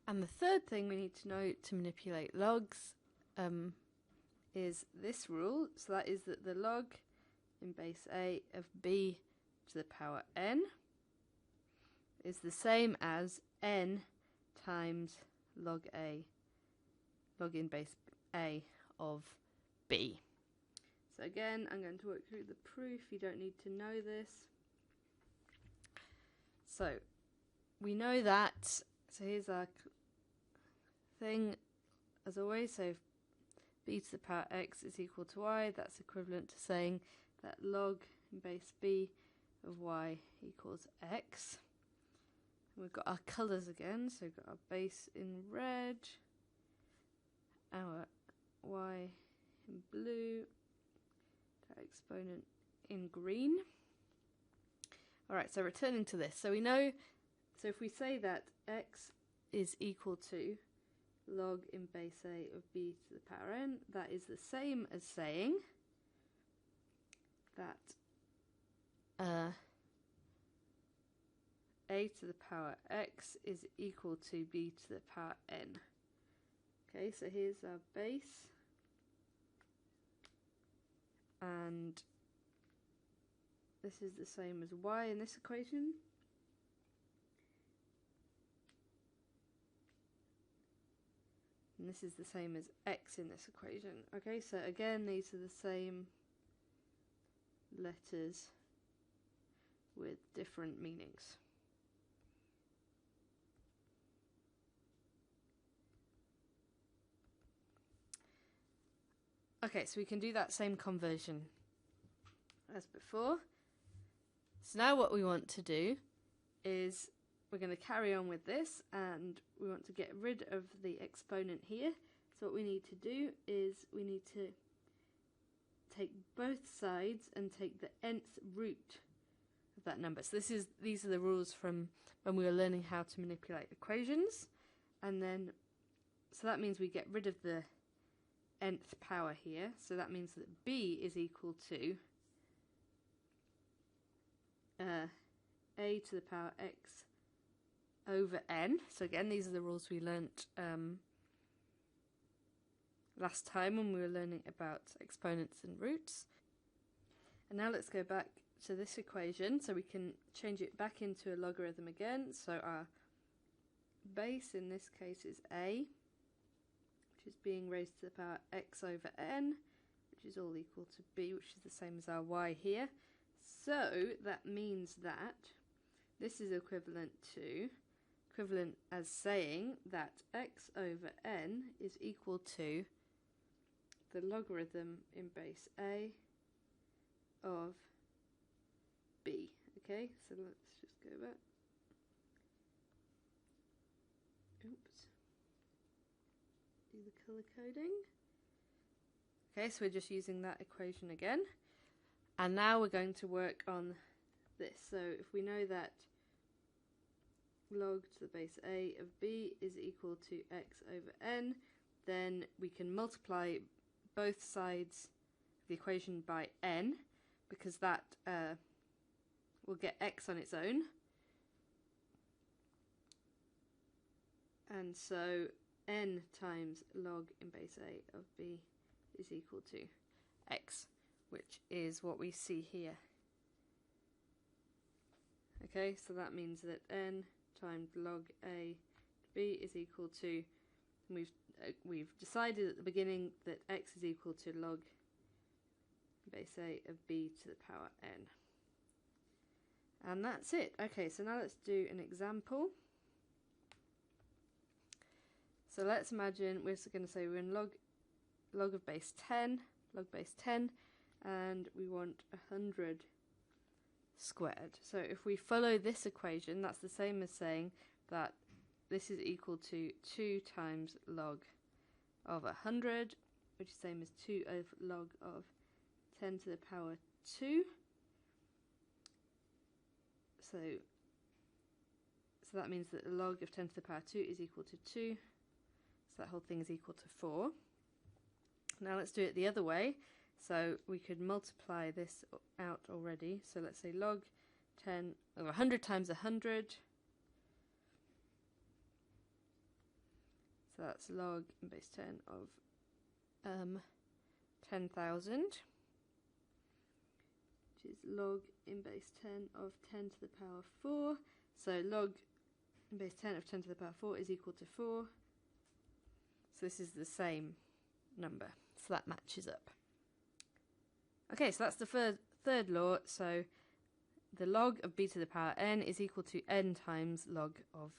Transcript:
And the third thing we need to know to manipulate logs is this rule. So that is that the log in base A of b to the power n is the same as n times log in base A of b. So again, I'm going to work through the proof. You don't need to know this. So we know that, so here's our thing as always, so if b to the power x is equal to y, that's equivalent to saying that log in base b of y equals x. And we've got our colours again, so we've got our base in red, our y in blue, our exponent in green. Alright, so returning to this, so we know, so if we say that x is equal to log in base A of b to the power n, that is the same as saying that a to the power x is equal to b to the power n. Okay, so here's our base, and this is the same as y in this equation. And this is the same as x in this equation. Okay, so again, these are the same letters with different meanings. Okay, so we can do that same conversion as before. So now what we want to do is we're going to carry on with this, and we want to get rid of the exponent here. So what we need to do is we need to take both sides and take the nth root of that number. So these are the rules from when we were learning how to manipulate equations. And then, so that means we get rid of the nth power here. So that means that b is equal to a to the power x over n. So again, these are the rules we learnt last time when we were learning about exponents and roots. And now let's go back to this equation, so we can change it back into a logarithm again. So our base in this case is a, which is being raised to the power x over n, which is all equal to b, which is the same as our y here. So that means that this is equivalent as saying that x over n is equal to the logarithm in base A of b. Okay, so let's just go back. Oops. Do the colour coding. Okay, so we're just using that equation again. And now we're going to work on this. So if we know that log to the base A of b is equal to x over n, then we can multiply both sides of the equation by n, because that will get x on its own. And so n times log in base A of b is equal to x, which is what we see here. Okay, so that means that n times log A to b is equal to, we've decided at the beginning that x is equal to log base A of b to the power n. And that's it. Okay, so now let's do an example. So let's imagine we're going to say we're in log of base 10, and we want 100 squared. So if we follow this equation, that's the same as saying that this is equal to 2 times log of 100, which is the same as 2 over log of 10 to the power 2. So that means that the log of 10 to the power 2 is equal to 2. So that whole thing is equal to 4. Now let's do it the other way. So we could multiply this out already. So let's say log 10 over 100 times 100 So that's log in base 10 of 10,000, which is log in base 10 of 10 to the power 4. So log in base 10 of 10 to the power 4 is equal to 4. So this is the same number. So that matches up. Okay, so that's the third law. So the log of b to the power n is equal to n times log of